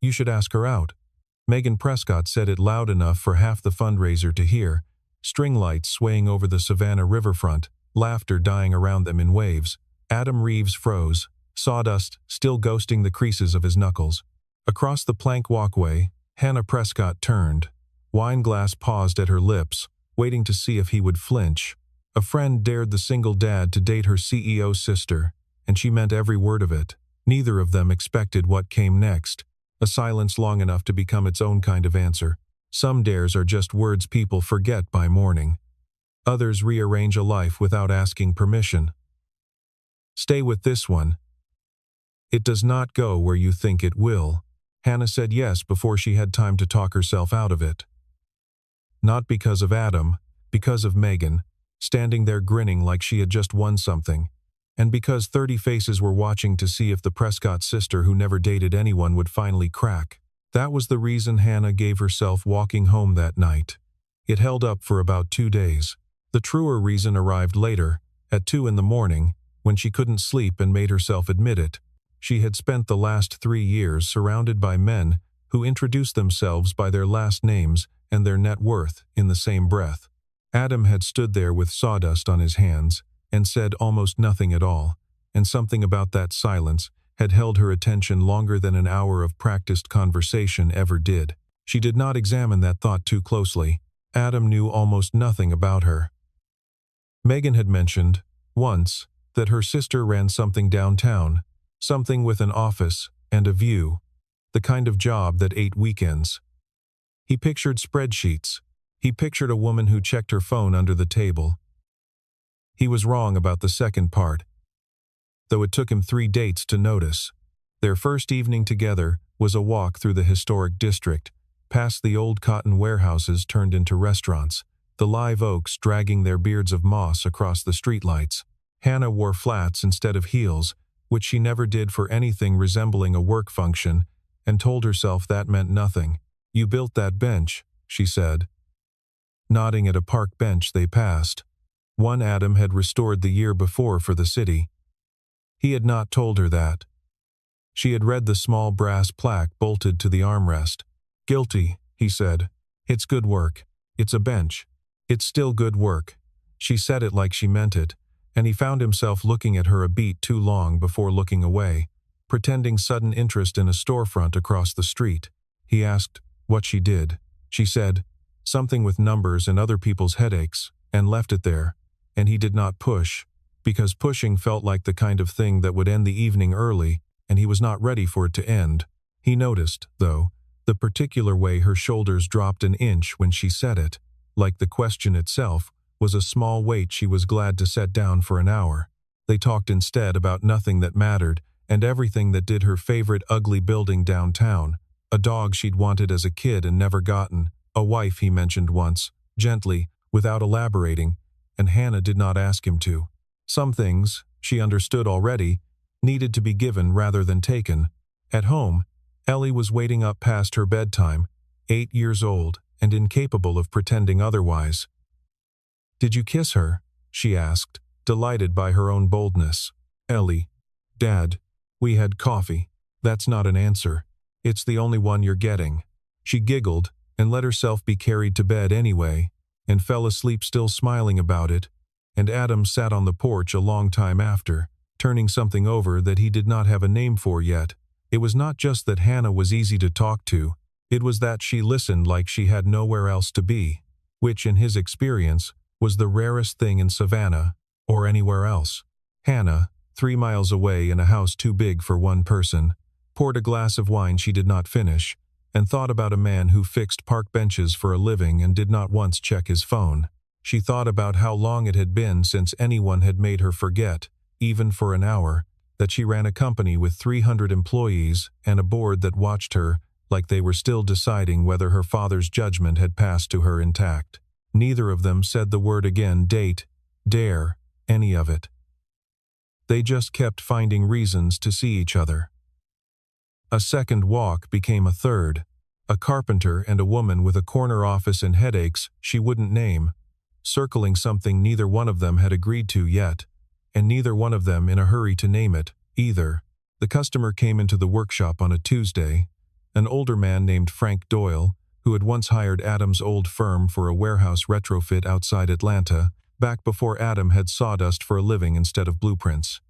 You should ask her out." Megan Prescott said it loud enough for half the fundraiser to hear, string lights swaying over the Savannah riverfront, laughter dying around them in waves. Adam Reeves froze, sawdust still ghosting the creases of his knuckles. Across the plank walkway, Hannah Prescott turned. Wine glass paused at her lips, waiting to see if he would flinch. A friend dared the single dad to date her CEO's sister, and she meant every word of it. Neither of them expected what came next, a silence long enough to become its own kind of answer. Some dares are just words people forget by morning. Others rearrange a life without asking permission. Stay with this one. It does not go where you think it will. Hannah said yes before she had time to talk herself out of it. Not because of Adam, because of Megan, standing there grinning like she had just won something, and because 30 faces were watching to see if the Prescott sister who never dated anyone would finally crack. That was the reason Hannah gave herself walking home that night. It held up for about 2 days. The truer reason arrived later, at 2 in the morning, when she couldn't sleep and made herself admit it. She had spent the last 3 years surrounded by men who introduced themselves by their last names and their net worth in the same breath. Adam had stood there with sawdust on his hands and said almost nothing at all, and something about that silence had held her attention longer than an hour of practiced conversation ever did. She did not examine that thought too closely. Adam knew almost nothing about her. Megan had mentioned, once, that her sister ran something downtown, something with an office and a view, the kind of job that ate weekends. He pictured spreadsheets. He pictured a woman who checked her phone under the table. He was wrong about the second part, though it took him 3 dates to notice. Their first evening together was a walk through the historic district, past the old cotton warehouses turned into restaurants, the live oaks dragging their beards of moss across the streetlights. Hannah wore flats instead of heels, which she never did for anything resembling a work function, and told herself that meant nothing. "You built that bench," she said, nodding at a park bench they passed. One Adam had restored the year before for the city. He had not told her that. She had read the small brass plaque bolted to the armrest. "Guilty," he said. "It's good work. It's a bench. It's still good work." She said it like she meant it, and he found himself looking at her a beat too long before looking away, pretending sudden interest in a storefront across the street. He asked what she did. She said, something with numbers and other people's headaches, and left it there, and he did not push, because pushing felt like the kind of thing that would end the evening early, and he was not ready for it to end. He noticed, though, the particular way her shoulders dropped an inch when she said it, like the question itself was a small weight she was glad to set down for an hour. They talked instead about nothing that mattered, and everything that did her favorite ugly building downtown, a dog she'd wanted as a kid and never gotten, a wife he mentioned once, gently, without elaborating, and Hannah did not ask him to. Some things, she understood already, needed to be given rather than taken. At home, Ellie was waiting up past her bedtime, 8 years old and incapable of pretending otherwise. "Did you kiss her?" she asked, delighted by her own boldness. "Ellie, Dad, we had coffee. That's not an answer. It's the only one you're getting." She giggled and let herself be carried to bed anyway, and fell asleep still smiling about it, and Adam sat on the porch a long time after, turning something over that he did not have a name for yet. It was not just that Hannah was easy to talk to, it was that she listened like she had nowhere else to be, which in his experience was the rarest thing in Savannah, or anywhere else. Hannah, 3 miles away in a house too big for one person, poured a glass of wine she did not finish, and thought about a man who fixed park benches for a living and did not once check his phone. She thought about how long it had been since anyone had made her forget, even for an hour, that she ran a company with 300 employees and a board that watched her like they were still deciding whether her father's judgment had passed to her intact. Neither of them said the word again, date, dare, any of it. They just kept finding reasons to see each other. A second walk became a third. A carpenter and a woman with a corner office and headaches she wouldn't name, circling something neither one of them had agreed to yet, and neither one of them in a hurry to name it, either. The customer came into the workshop on a Tuesday, an older man named Frank Doyle, who had once hired Adam's old firm for a warehouse retrofit outside Atlanta, back before Adam had sawdust for a living instead of blueprints.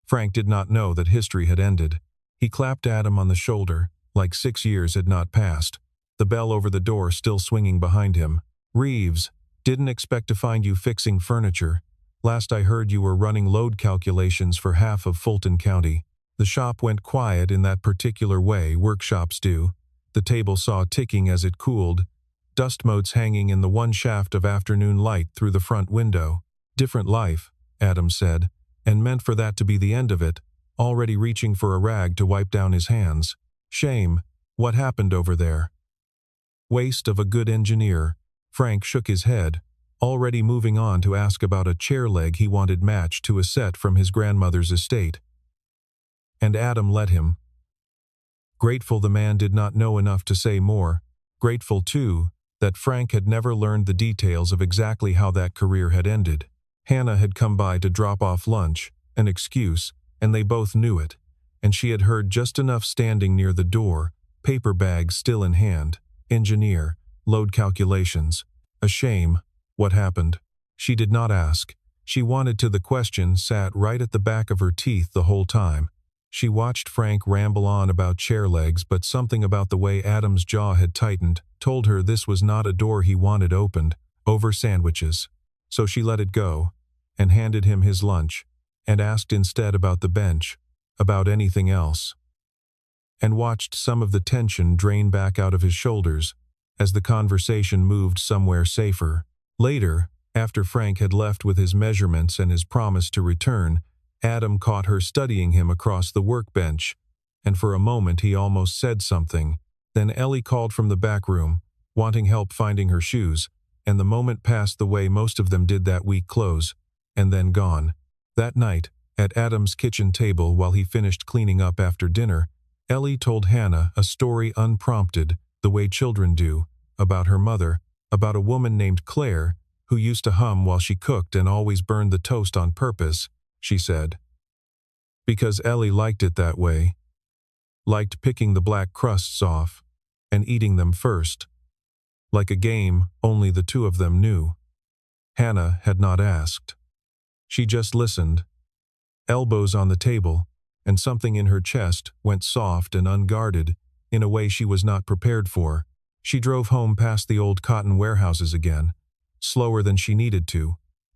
Frank did not know that history had ended. He clapped Adam on the shoulder, like 6 years had not passed, the bell over the door still swinging behind him. "Reeves, didn't expect to find you fixing furniture. Last I heard you were running load calculations for half of Fulton County." The shop went quiet in that particular way workshops do. The table saw ticking as it cooled, dust motes hanging in the one shaft of afternoon light through the front window. "Different life," Adam said, and meant for that to be the end of it, already reaching for a rag to wipe down his hands. "Shame. What happened over there?" "Waste of a good engineer." Frank shook his head, already moving on to ask about a chair leg he wanted matched to a set from his grandmother's estate. And Adam let him. Grateful the man did not know enough to say more. Grateful, too, that Frank had never learned the details of exactly how that career had ended. Hannah had come by to drop off lunch, an excuse, and they both knew it, and she had heard just enough standing near the door, paper bag still in hand. Engineer, load calculations. A shame. What happened? She did not ask. She wanted to. The question sat right at the back of her teeth the whole time. She watched Frank ramble on about chair legs, but something about the way Adam's jaw had tightened told her this was not a door he wanted opened, over sandwiches. So she let it go, and handed him his lunch, and asked instead about the bench, about anything else, and watched some of the tension drain back out of his shoulders as the conversation moved somewhere safer. Later, after Frank had left with his measurements and his promise to return, Adam caught her studying him across the workbench, and for a moment he almost said something. Then Ellie called from the back room, wanting help finding her shoes, and the moment passed the way most of them did that week: close, and then gone. That night, at Adam's kitchen table while he finished cleaning up after dinner, Ellie told Hannah a story unprompted, the way children do, about her mother, about a woman named Claire, who used to hum while she cooked and always burned the toast on purpose, she said. Because Ellie liked it that way. Liked picking the black crusts off, and eating them first. Like a game only the two of them knew. Hannah had not asked. She just listened. Elbows on the table, and something in her chest went soft and unguarded, in a way she was not prepared for. She drove home past the old cotton warehouses again, slower than she needed to,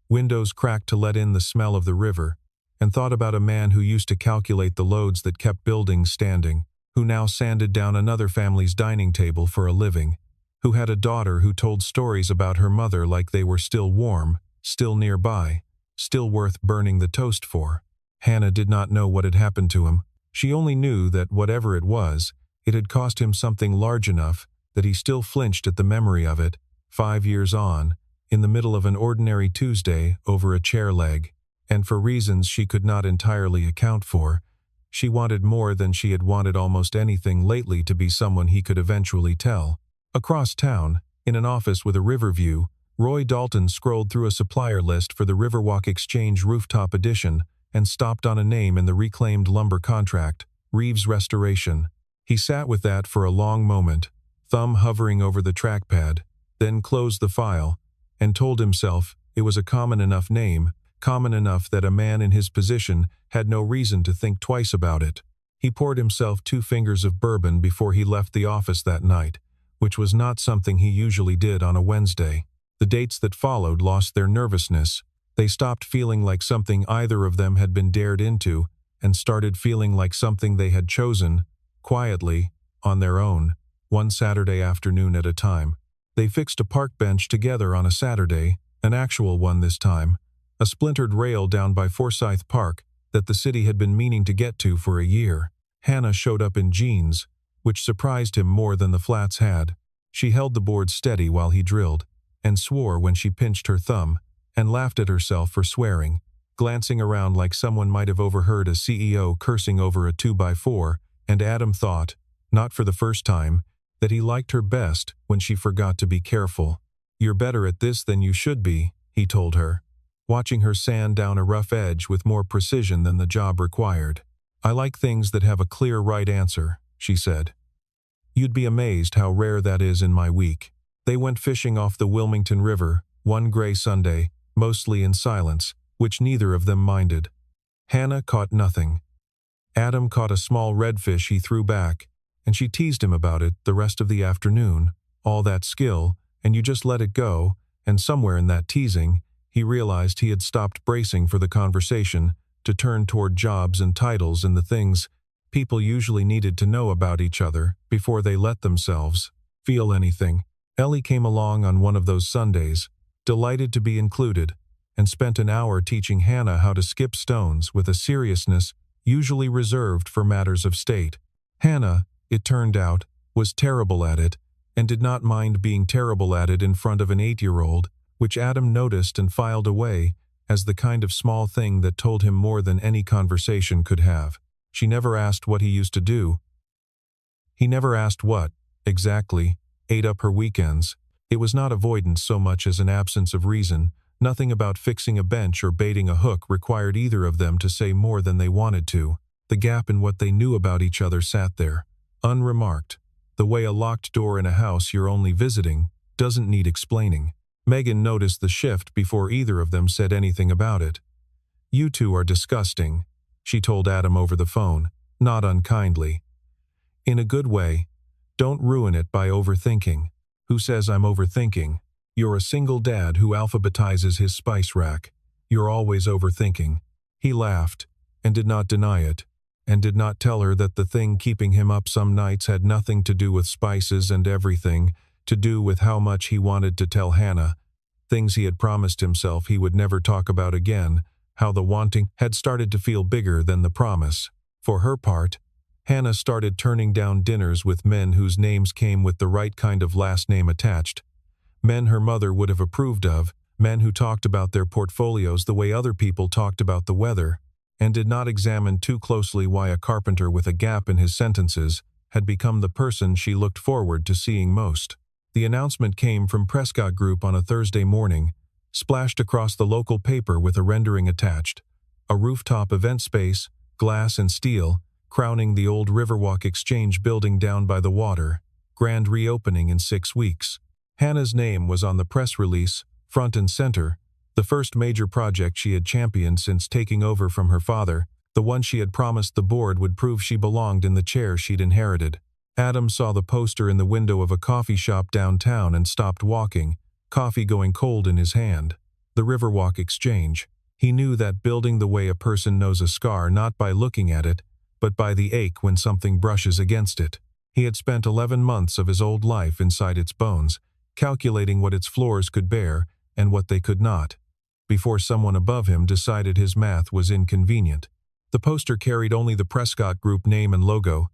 windows cracked to let in the smell of the river, and thought about a man who used to calculate the loads that kept buildings standing, who now sanded down another family's dining table for a living, who had a daughter who told stories about her mother like they were still warm, still nearby, still worth burning the toast for. Hannah did not know what had happened to him. She only knew that whatever it was, it had cost him something large enough that he still flinched at the memory of it, 5 years on, in the middle of an ordinary Tuesday over a chair leg. And for reasons she could not entirely account for, she wanted more than she had wanted almost anything lately to be someone he could eventually tell. Across town, in an office with a river view, Roy Dalton scrolled through a supplier list for the Riverwalk Exchange Rooftop Edition and stopped on a name in the reclaimed lumber contract, Reeves Restoration. He sat with that for a long moment, thumb hovering over the trackpad, then closed the file, and told himself it was a common enough name, common enough that a man in his position had no reason to think twice about it. He poured himself 2 fingers of bourbon before he left the office that night, which was not something he usually did on a Wednesday. The dates that followed lost their nervousness. They stopped feeling like something either of them had been dared into, and started feeling like something they had chosen, quietly, on their own, one Saturday afternoon at a time. They fixed a park bench together on a Saturday, an actual one this time, a splintered rail down by Forsyth Park that the city had been meaning to get to for a year. Hannah showed up in jeans, which surprised him more than the flats had. She held the board steady while he drilled, and swore when she pinched her thumb, and laughed at herself for swearing, glancing around like someone might have overheard a CEO cursing over a 2x4, and Adam thought, not for the first time, that he liked her best when she forgot to be careful. "You're better at this than you should be," he told her, watching her sand down a rough edge with more precision than the job required. "I like things that have a clear right answer," she said. You'd be amazed how rare that is in my week. They went fishing off the Wilmington River, one gray Sunday, mostly in silence, which neither of them minded. Hannah caught nothing. Adam caught a small redfish he threw back, and she teased him about it the rest of the afternoon. All that skill, and you just let it go, and somewhere in that teasing, he realized he had stopped bracing for the conversation to turn toward jobs and titles and the things people usually needed to know about each other before they let themselves feel anything. Ellie came along on one of those Sundays, delighted to be included, and spent an hour teaching Hannah how to skip stones with a seriousness usually reserved for matters of state. Hannah, it turned out, was terrible at it, and did not mind being terrible at it in front of an 8-year-old, which Adam noticed and filed away as the kind of small thing that told him more than any conversation could have. She never asked what he used to do. He never asked what, exactly, ate up her weekends. It was not avoidance so much as an absence of reason. Nothing about fixing a bench or baiting a hook required either of them to say more than they wanted to. The gap in what they knew about each other sat there, unremarked. The way a locked door in a house you're only visiting doesn't need explaining. Megan noticed the shift before either of them said anything about it. "You two are disgusting," she told Adam over the phone, not unkindly. "In a good way. Don't ruin it by overthinking." "Who says I'm overthinking? You're a single dad who alphabetizes his spice rack. You're always overthinking." He laughed, and did not deny it, and did not tell her that the thing keeping him up some nights had nothing to do with spices and everything to do with how much he wanted to tell Hannah, things he had promised himself he would never talk about again, how the wanting had started to feel bigger than the promise. For her part, Hannah started turning down dinners with men whose names came with the right kind of last name attached. Men her mother would have approved of, men who talked about their portfolios the way other people talked about the weather, and did not examine too closely why a carpenter with a gap in his sentences had become the person she looked forward to seeing most. The announcement came from Prescott Group on a Thursday morning, splashed across the local paper with a rendering attached. A rooftop event space, glass and steel, crowning the old Riverwalk Exchange building down by the water, grand reopening in 6 weeks. Hannah's name was on the press release, front and center, the first major project she had championed since taking over from her father, the one she had promised the board would prove she belonged in the chair she'd inherited. Adam saw the poster in the window of a coffee shop downtown and stopped walking, coffee going cold in his hand. The Riverwalk Exchange. He knew that building the way a person knows a scar not by looking at it, but by the ache when something brushes against it. He had spent 11 months of his old life inside its bones, calculating what its floors could bear and what they could not, before someone above him decided his math was inconvenient. The poster carried only the Prescott Group name and logo,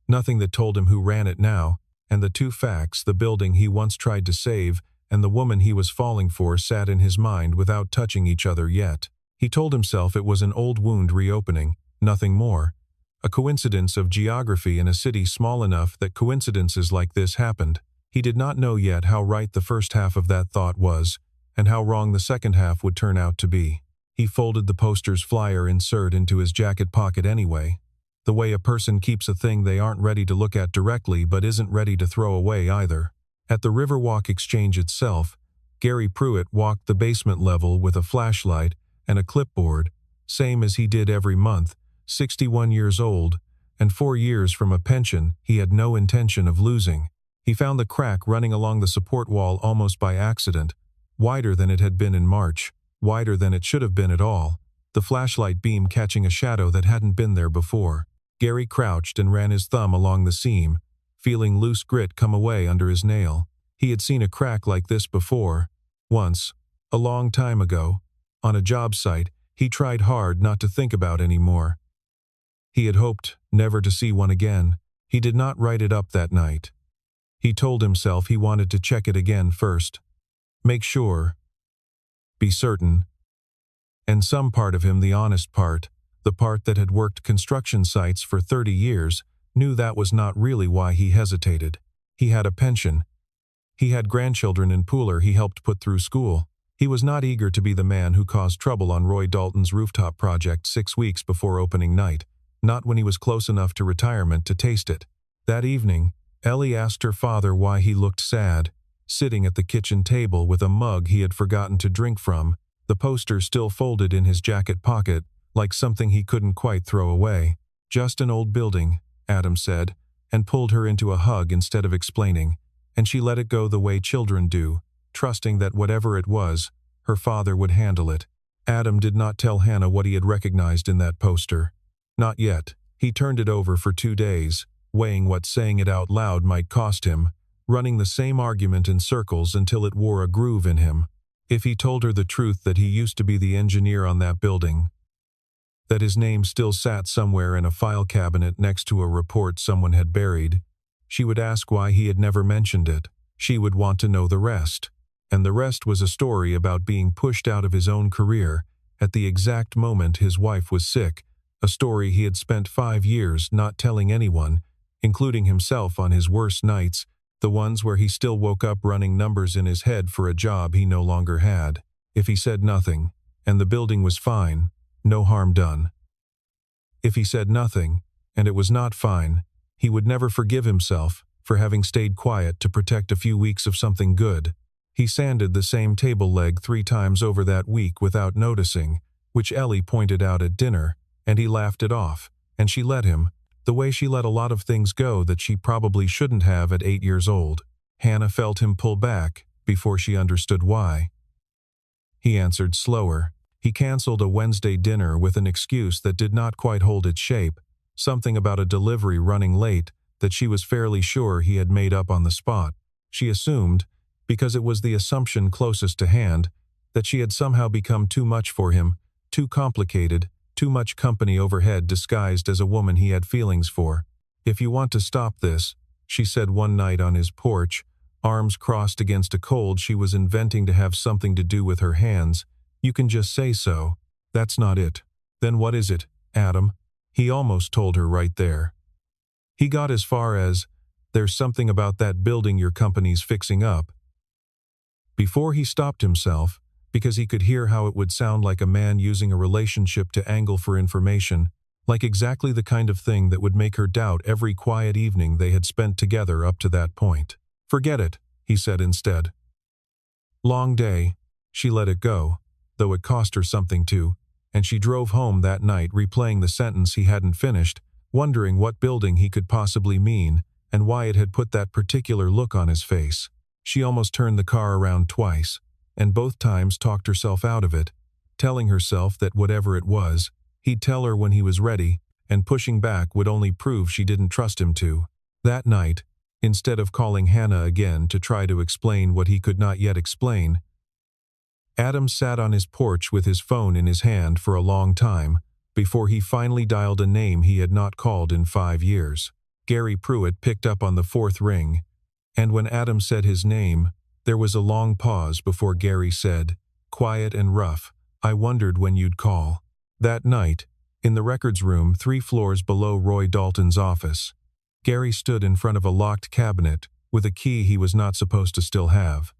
nothing that told him who ran it now, and the two facts, the building he once tried to save and the woman he was falling for, sat in his mind without touching each other yet. He told himself it was an old wound reopening, nothing more. A coincidence of geography in a city small enough that coincidences like this happened. He did not know yet how right the first half of that thought was, and how wrong the second half would turn out to be. He folded the poster's flyer insert into his jacket pocket anyway. The way a person keeps a thing they aren't ready to look at directly but isn't ready to throw away either. At the Riverwalk Exchange itself, Gary Pruitt walked the basement level with a flashlight and a clipboard, same as he did every month, 61 years old, and 4 years from a pension he had no intention of losing. He found the crack running along the support wall almost by accident, wider than it had been in March, wider than it should have been at all, the flashlight beam catching a shadow that hadn't been there before. Gary crouched and ran his thumb along the seam, feeling loose grit come away under his nail. He had seen a crack like this before, once, a long time ago, on a job site he tried hard not to think about anymore. He had hoped never to see one again. He did not write it up that night. He told himself he wanted to check it again first. Make sure. Be certain. And some part of him, the honest part, the part that had worked construction sites for 30 years, knew that was not really why he hesitated. He had a pension. He had grandchildren in Pooler he helped put through school. He was not eager to be the man who caused trouble on Roy Dalton's rooftop project 6 weeks before opening night, not when he was close enough to retirement to taste it. That evening, Ellie asked her father why he looked sad, sitting at the kitchen table with a mug he had forgotten to drink from, the poster still folded in his jacket pocket, like something he couldn't quite throw away. "Just an old building," Adam said, and pulled her into a hug instead of explaining, and she let it go the way children do, trusting that whatever it was, her father would handle it. Adam did not tell Hannah what he had recognized in that poster. Not yet. He turned it over for 2 days, weighing what saying it out loud might cost him, running the same argument in circles until it wore a groove in him. If he told her the truth that he used to be the engineer on that building, that his name still sat somewhere in a file cabinet next to a report someone had buried, she would ask why he had never mentioned it. She would want to know the rest. And the rest was a story about being pushed out of his own career at the exact moment his wife was sick, a story he had spent 5 years not telling anyone, including himself on his worst nights, the ones where he still woke up running numbers in his head for a job he no longer had. If he said nothing, and the building was fine, no harm done. If he said nothing, and it was not fine, he would never forgive himself for having stayed quiet to protect a few weeks of something good. He sanded the same table leg 3 times over that week without noticing, which Ellie pointed out at dinner, and he laughed it off, and she let him, the way she let a lot of things go that she probably shouldn't have at 8 years old. Hannah felt him pull back before she understood why. He answered slower. He canceled a Wednesday dinner with an excuse that did not quite hold its shape, something about a delivery running late that she was fairly sure he had made up on the spot. She assumed, because it was the assumption closest to hand, that she had somehow become too much for him, too complicated, too much company overhead disguised as a woman he had feelings for. "If you want to stop this," she said one night on his porch, arms crossed against a cold she was inventing to have something to do with her hands, "you can just say so. That's not it." "Then what is it, Adam?" He almost told her right there. He got as far as, "There's something about that building your company's fixing up," before he stopped himself, because he could hear how it would sound like a man using a relationship to angle for information, like exactly the kind of thing that would make her doubt every quiet evening they had spent together up to that point. "Forget it," he said instead. Long day. She let it go, though it cost her something to, and she drove home that night replaying the sentence he hadn't finished, wondering what building he could possibly mean and why it had put that particular look on his face. She almost turned the car around twice, and both times talked herself out of it, telling herself that whatever it was, he'd tell her when he was ready, and pushing back would only prove she didn't trust him to. That night, instead of calling Hannah again to try to explain what he could not yet explain, Adam sat on his porch with his phone in his hand for a long time, before he finally dialed a name he had not called in 5 years. Gary Pruitt picked up on the 4th ring, and when Adam said his name, there was a long pause before Gary said, quiet and rough, "I wondered when you'd call." That night, in the records room 3 floors below Roy Dalton's office, Gary stood in front of a locked cabinet with a key he was not supposed to still have,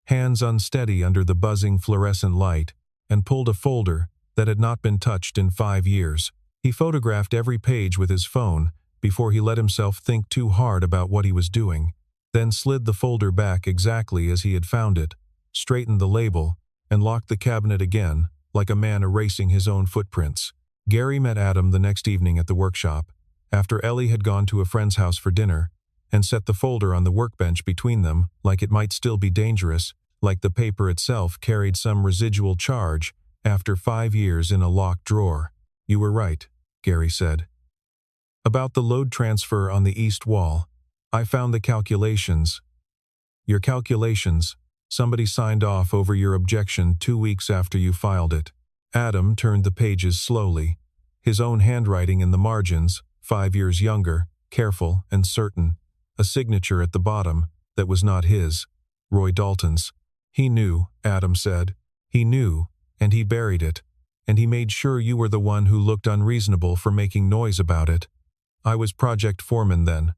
hands unsteady under the buzzing fluorescent light, and pulled a folder that had not been touched in 5 years. He photographed every page with his phone before he let himself think too hard about what he was doing, then slid the folder back exactly as he had found it, straightened the label, and locked the cabinet again, like a man erasing his own footprints. Gary met Adam the next evening at the workshop, after Ellie had gone to a friend's house for dinner, and set the folder on the workbench between them like it might still be dangerous, like the paper itself carried some residual charge after 5 years in a locked drawer. "You were right," Gary said. "About the load transfer on the east wall. I found the calculations." "Your calculations. Somebody signed off over your objection 2 weeks after you filed it." Adam turned the pages slowly, his own handwriting in the margins, 5 years younger, careful and certain, a signature at the bottom that was not his, Roy Dalton's. "He knew," Adam said. "He knew, and he buried it, and he made sure you were the one who looked unreasonable for making noise about it. I was project foreman then.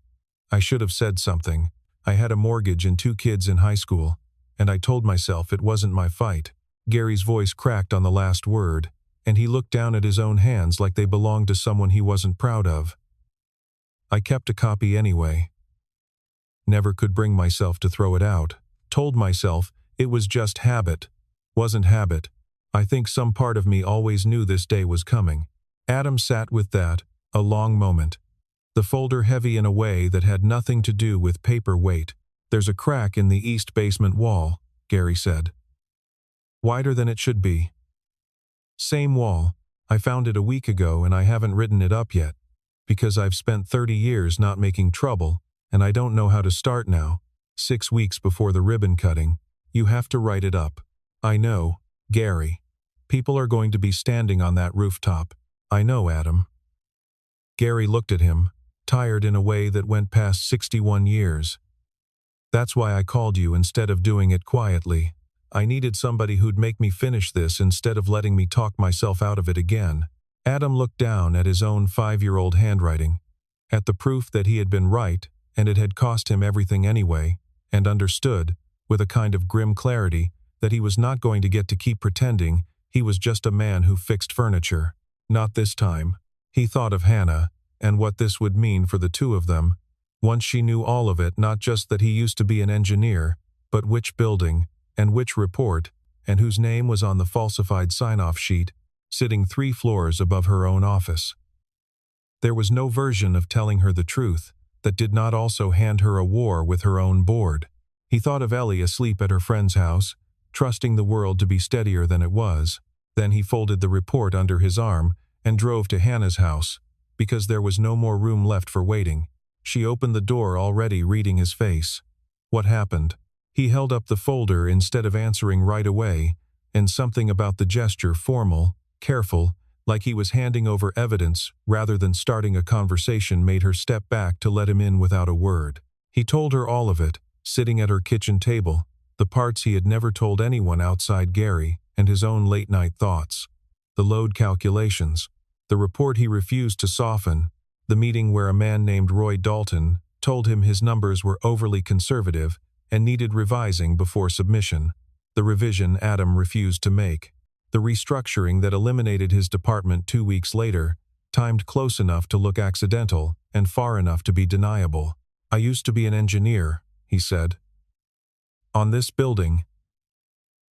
I should have said something. I had a mortgage and 2 kids in high school, and I told myself it wasn't my fight." Gary's voice cracked on the last word, and he looked down at his own hands like they belonged to someone he wasn't proud of. "I kept a copy anyway." never could bring myself to throw it out. Told myself it was just habit. Wasn't habit. I think some part of me always knew this day was coming. Adam sat with that, a long moment. The folder heavy in a way that had nothing to do with paper weight. "There's a crack in the east basement wall," Gary said. "Wider than it should be." "Same wall. I found it a week ago and I haven't written it up yet. Because I've spent 30 years not making trouble, and I don't know how to start now. 6 weeks before the ribbon cutting. You have to write it up." "I know, Gary. People are going to be standing on that rooftop." "I know, Adam." Gary looked at him, tired in a way that went past 61 years. "That's why I called you instead of doing it quietly. I needed somebody who'd make me finish this instead of letting me talk myself out of it again." Adam looked down at his own 5-year-old handwriting, at the proof that he had been right and it had cost him everything anyway, and understood, with a kind of grim clarity, that he was not going to get to keep pretending he was just a man who fixed furniture. Not this time. He thought of Hannah, and what this would mean for the two of them. Once she knew all of it, not just that he used to be an engineer, but which building, and which report, and whose name was on the falsified sign-off sheet, sitting 3 floors above her own office. There was no version of telling her the truth that did not also hand her a war with her own board. He thought of Ellie asleep at her friend's house, trusting the world to be steadier than it was. Then he folded the report under his arm and drove to Hannah's house, because there was no more room left for waiting. She opened the door, already reading his face. What happened? He held up the folder instead of answering right away, and something about the gesture, formal, careful, like he was handing over evidence rather than starting a conversation, made her step back to let him in without a word. He told her all of it, sitting at her kitchen table, the parts he had never told anyone outside Gary, and his own late-night thoughts. The load calculations, the report he refused to soften, the meeting where a man named Roy Dalton told him his numbers were overly conservative and needed revising before submission, the revision Adam refused to make. The restructuring that eliminated his department 2 weeks later, timed close enough to look accidental and far enough to be deniable. "I used to be an engineer," he said. "On this building."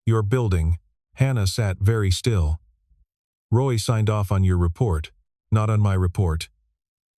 "Your building." Hannah sat very still. "Roy signed off on your report, not on my report."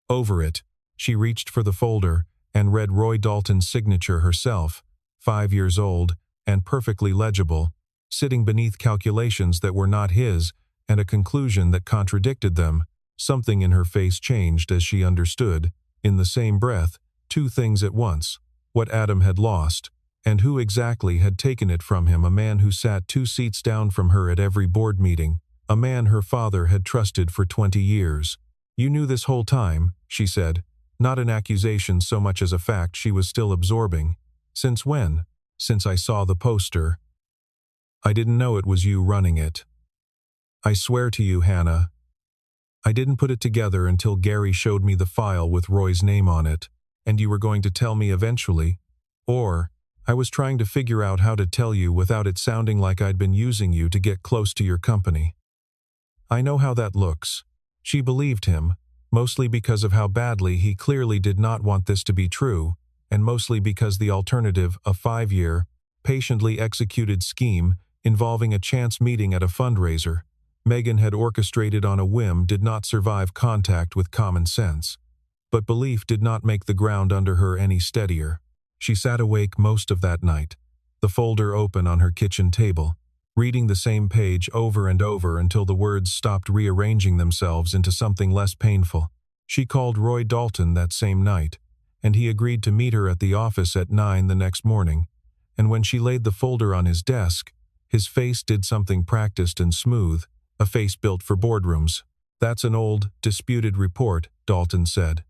"Over it." She reached for the folder and read Roy Dalton's signature herself, 5 years old and perfectly legible, sitting beneath calculations that were not his and a conclusion that contradicted them. Something in her face changed as she understood, in the same breath, 2 things at once: what Adam had lost, and who exactly had taken it from him. A man who sat 2 seats down from her at every board meeting, a man her father had trusted for 20 years. "You knew this whole time," she said, not an accusation so much as a fact she was still absorbing. "Since when?" "Since I saw the poster. I didn't know it was you running it. I swear to you, Hannah. I didn't put it together until Gary showed me the file with Roy's name on it, and you were going to tell me eventually. Or, I was trying to figure out how to tell you without it sounding like I'd been using you to get close to your company. I know how that looks." She believed him, mostly because of how badly he clearly did not want this to be true, and mostly because the alternative, a 5-year, patiently executed scheme involving a chance meeting at a fundraiser Megan had orchestrated on a whim, did not survive contact with common sense. But belief did not make the ground under her any steadier. She sat awake most of that night, the folder open on her kitchen table, reading the same page over and over until the words stopped rearranging themselves into something less painful. She called Roy Dalton that same night, and he agreed to meet her at the office at 9 the next morning. And when she laid the folder on his desk, his face did something practiced and smooth, a face built for boardrooms. "That's an old, disputed report," Dalton said.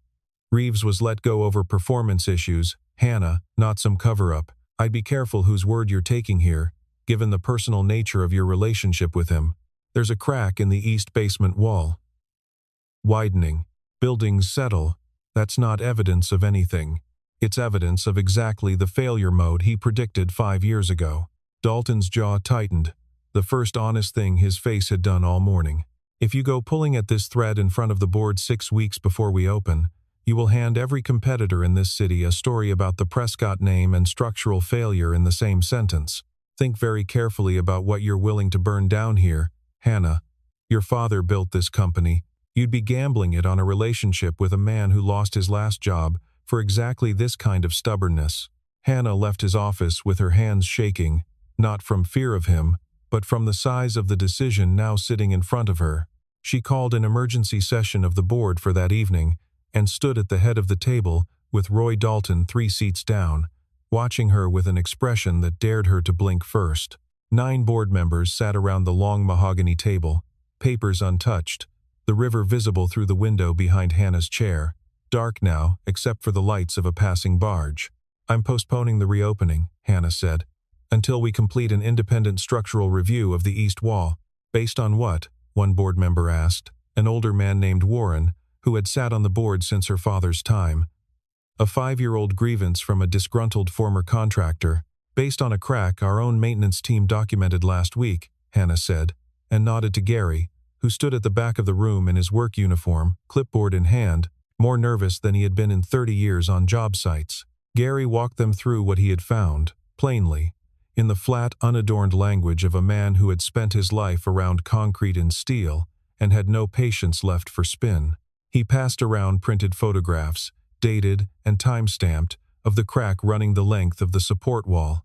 "Reeves was let go over performance issues, Hannah, not some cover-up. I'd be careful whose word you're taking here, given the personal nature of your relationship with him. There's a crack in the east basement wall. Widening. Buildings settle. That's not evidence of anything. It's evidence of exactly the failure mode he predicted 5 years ago." Dalton's jaw tightened, the first honest thing his face had done all morning. "If you go pulling at this thread in front of the board 6 weeks before we open, You will hand every competitor in this city a story about the Prescott name and structural failure in the same sentence. Think very carefully about what you're willing to burn down here, Hannah. Your father built this company. You'd be gambling it on a relationship with a man who lost his last job for exactly this kind of stubbornness. Hannah left his office with her hands shaking, not from fear of him, but from the size of the decision now sitting in front of her. She called an emergency session of the board for that evening and stood at the head of the table with Roy Dalton 3 seats down, watching her with an expression that dared her to blink first. 9 board members sat around the long mahogany table, papers untouched, the river visible through the window behind Hannah's chair, dark now except for the lights of a passing barge. I'm postponing the reopening, Hannah said, until we complete an independent structural review of the east wall. Based on what? One board member asked, an older man named Warren, who had sat on the board since her father's time. A 5-year-old grievance from a disgruntled former contractor, based on a crack our own maintenance team documented last week, Hannah said, and nodded to Gary, who stood at the back of the room in his work uniform, clipboard in hand, more nervous than he had been in 30 years on job sites. Gary walked them through what he had found, plainly, in the flat, unadorned language of a man who had spent his life around concrete and steel and had no patience left for spin. He passed around printed photographs, dated and time-stamped, of the crack running the length of the support wall.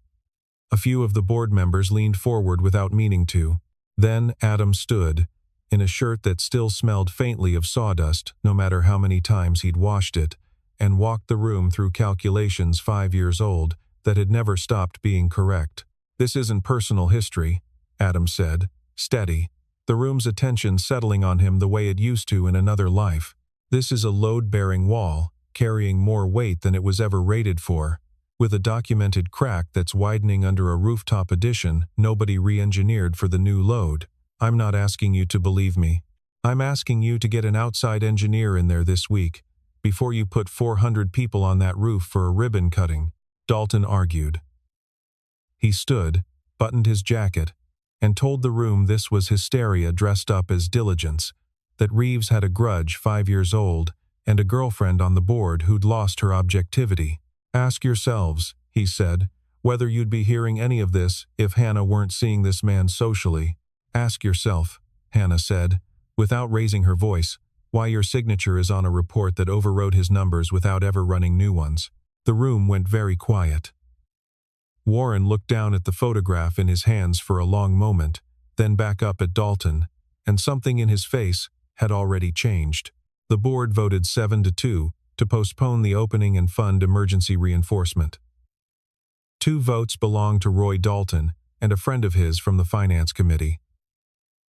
A few of the board members leaned forward without meaning to. Then Adam stood, in a shirt that still smelled faintly of sawdust, no matter how many times he'd washed it, and walked the room through calculations 5 years old that had never stopped being correct. This isn't personal history, Adam said, steady, the room's attention settling on him the way it used to in another life. This is a load-bearing wall, carrying more weight than it was ever rated for, with a documented crack that's widening under a rooftop addition nobody re-engineered for the new load. I'm not asking you to believe me. I'm asking you to get an outside engineer in there this week, before you put 400 people on that roof for a ribbon cutting, Dalton argued. He stood, buttoned his jacket, and told the room this was hysteria dressed up as diligence, that Reeves had a grudge 5 years old and a girlfriend on the board who'd lost her objectivity. Ask yourselves, he said, whether you'd be hearing any of this if Hannah weren't seeing this man socially. Ask yourself, Hannah said, without raising her voice, why your signature is on a report that overrode his numbers without ever running new ones. The room went very quiet. Warren looked down at the photograph in his hands for a long moment, then back up at Dalton, and something in his face had already changed. The board voted 7-2 to postpone the opening and fund emergency reinforcement. 2 votes belonged to Roy Dalton and a friend of his from the finance committee.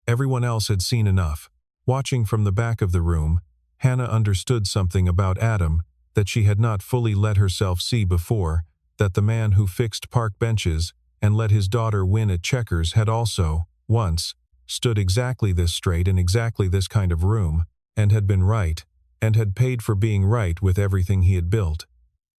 Everyone else had seen enough. Watching from the back of the room, Hannah understood something about Adam that she had not fully let herself see before, that the man who fixed park benches and let his daughter win at checkers had also, once, stood exactly this straight in exactly this kind of room, and had been right, and had paid for being right with everything he had built.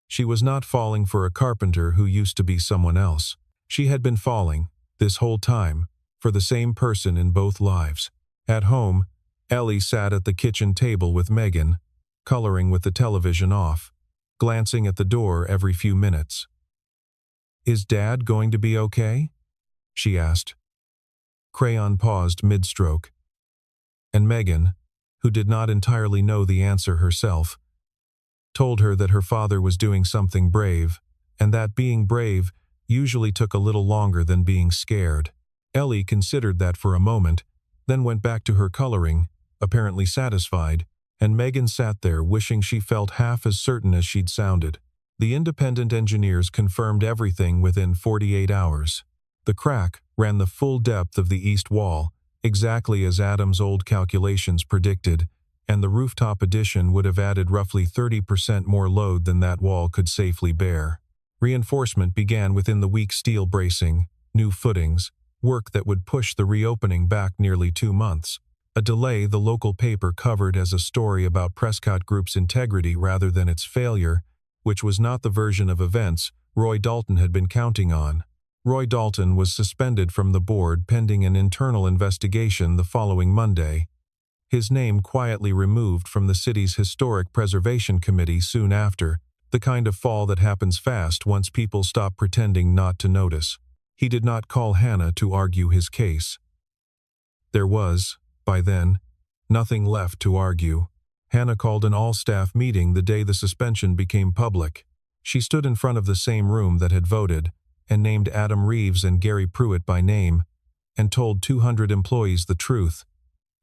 She was not falling for a carpenter who used to be someone else. She had been falling, this whole time, for the same person in both lives. At home, Ellie sat at the kitchen table with Megan, coloring with the television off, glancing at the door every few minutes. Is Dad going to be okay? She asked. Crayon paused mid-stroke. And Megan, who did not entirely know the answer herself, told her that her father was doing something brave, and that being brave usually took a little longer than being scared. Ellie considered that for a moment, then went back to her coloring, apparently satisfied, and Megan sat there wishing she felt half as certain as she'd sounded. The independent engineers confirmed everything within 48 hours. The crack ran the full depth of the east wall, exactly as Adam's old calculations predicted, and the rooftop addition would have added roughly 30% more load than that wall could safely bear. Reinforcement began within the weak steel bracing, new footings, work that would push the reopening back nearly 2 months. A delay the local paper covered as a story about Prescott Group's integrity rather than its failure, which was not the version of events Roy Dalton had been counting on. Roy Dalton was suspended from the board pending an internal investigation the following Monday. his name quietly removed from the city's Historic Preservation Committee soon after, the kind of fall that happens fast once people stop pretending not to notice. He did not call Hannah to argue his case. There was, by then, nothing left to argue. Hannah called an all-staff meeting the day the suspension became public. She stood in front of the same room that had voted, and named Adam Reeves and Gary Pruitt by name, and told 200 employees the truth,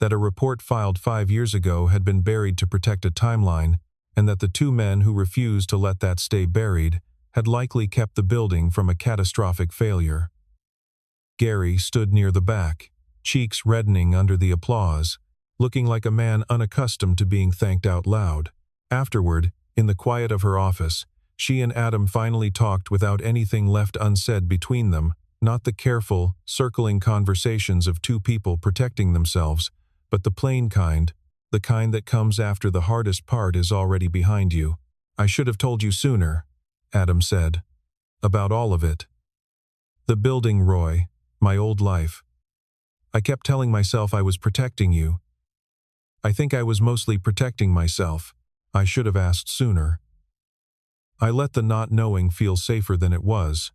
that a report filed 5 years ago had been buried to protect a timeline, and that the two men who refused to let that stay buried had likely kept the building from a catastrophic failure. Gary stood near the back, cheeks reddening under the applause, looking like a man unaccustomed to being thanked out loud. Afterward, in the quiet of her office, she and Adam finally talked without anything left unsaid between them, not the careful, circling conversations of two people protecting themselves, but the plain kind, the kind that comes after the hardest part is already behind you. "I should have told you sooner," Adam said. "About all of it. The building, Roy, my old life. I kept telling myself I was protecting you. I think I was mostly protecting myself. I should have asked sooner. I let the not knowing feel safer than it was,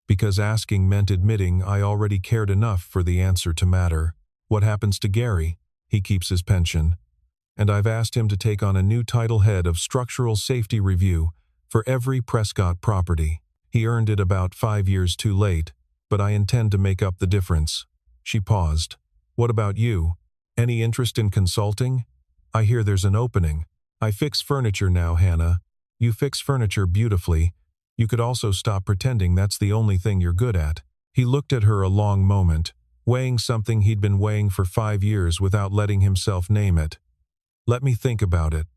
because asking meant admitting I already cared enough for the answer to matter. What happens to Gary? He keeps his pension. And I've asked him to take on a new title head of structural safety review for every Prescott property. He earned it about 5 years too late, but I intend to make up the difference." She paused. "What about you? Any interest in consulting? I hear there's an opening. I fix furniture now, Hannah. You fix furniture beautifully. You could also stop pretending that's the only thing you're good at." He looked at her a long moment, weighing something he'd been weighing for 5 years without letting himself name it. "Let me think about it."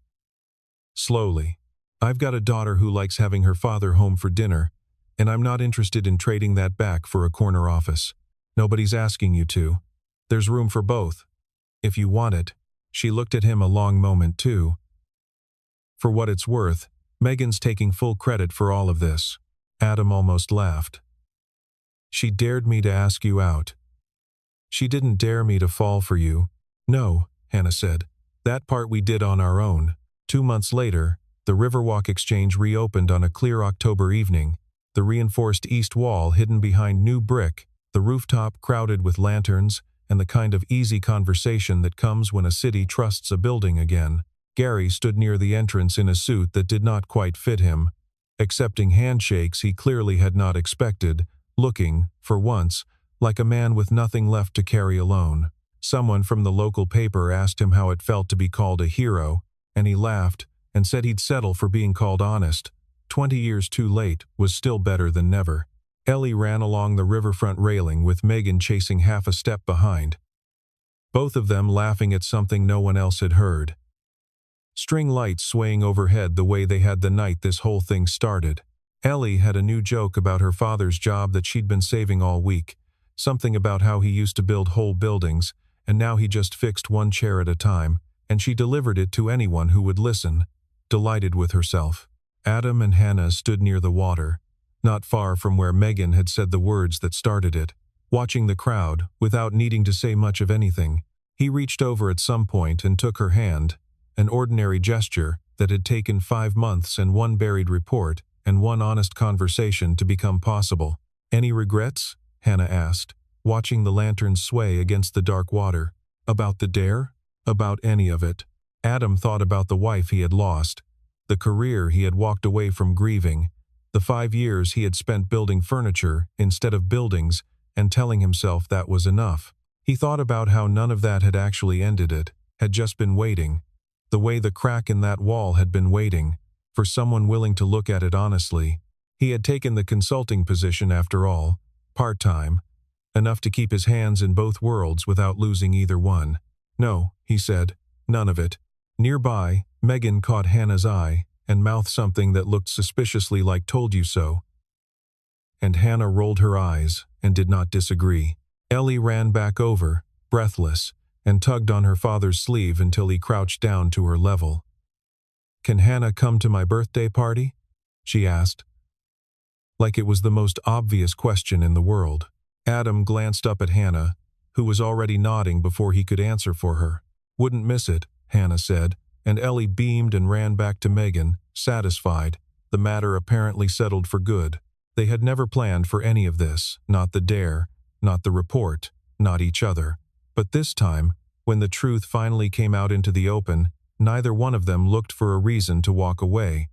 Slowly. "I've got a daughter who likes having her father home for dinner, and I'm not interested in trading that back for a corner office. Nobody's asking you to. There's room for both. If you want it." She looked at him a long moment too. "For what it's worth, Megan's taking full credit for all of this." Adam almost laughed. "She dared me to ask you out." "She didn't dare me to fall for you." "No," Hannah said. "That part we did on our own." 2 months later, the Riverwalk Exchange reopened on a clear October evening, the reinforced east wall hidden behind new brick, the rooftop crowded with lanterns, and the kind of easy conversation that comes when a city trusts a building again. Gary stood near the entrance in a suit that did not quite fit him, accepting handshakes he clearly had not expected, looking, for once, like a man with nothing left to carry alone. Someone from the local paper asked him how it felt to be called a hero, and he laughed and said he'd settle for being called honest. 20 years too late was still better than never. Ellie ran along the riverfront railing with Megan chasing half a step behind, both of them laughing at something no one else had heard. String lights swaying overhead the way they had the night this whole thing started. Ellie had a new joke about her father's job that she'd been saving all week, something about how he used to build whole buildings, and now he just fixed one chair at a time, and she delivered it to anyone who would listen, delighted with herself. Adam and Hannah stood near the water, not far from where Megan had said the words that started it, watching the crowd without needing to say much of anything. He reached over at some point and took her hand, an ordinary gesture that had taken 5 months and one buried report and one honest conversation to become possible. "Any regrets?" Hannah asked, watching the lanterns sway against the dark water. "About the dare? About any of it." Adam thought about the wife he had lost, the career he had walked away from grieving, the 5 years he had spent building furniture instead of buildings and telling himself that was enough. He thought about how none of that had actually ended it, had just been waiting, the way the crack in that wall had been waiting, for someone willing to look at it honestly. He had taken the consulting position after all, part-time, enough to keep his hands in both worlds without losing either one. "No," he said, "none of it." Nearby, Megan caught Hannah's eye and mouthed something that looked suspiciously like "told you so." And Hannah rolled her eyes and did not disagree. Ellie ran back over, breathless, and tugged on her father's sleeve until he crouched down to her level. "Can Hannah come to my birthday party?" she asked, like it was the most obvious question in the world. Adam glanced up at Hannah, who was already nodding before he could answer for her. Wouldn't miss it, Hannah said, and Ellie beamed and ran back to Megan, satisfied. The matter apparently settled for good. They had never planned for any of this, not the dare, not the report, not each other. But this time, when the truth finally came out into the open, neither one of them looked for a reason to walk away.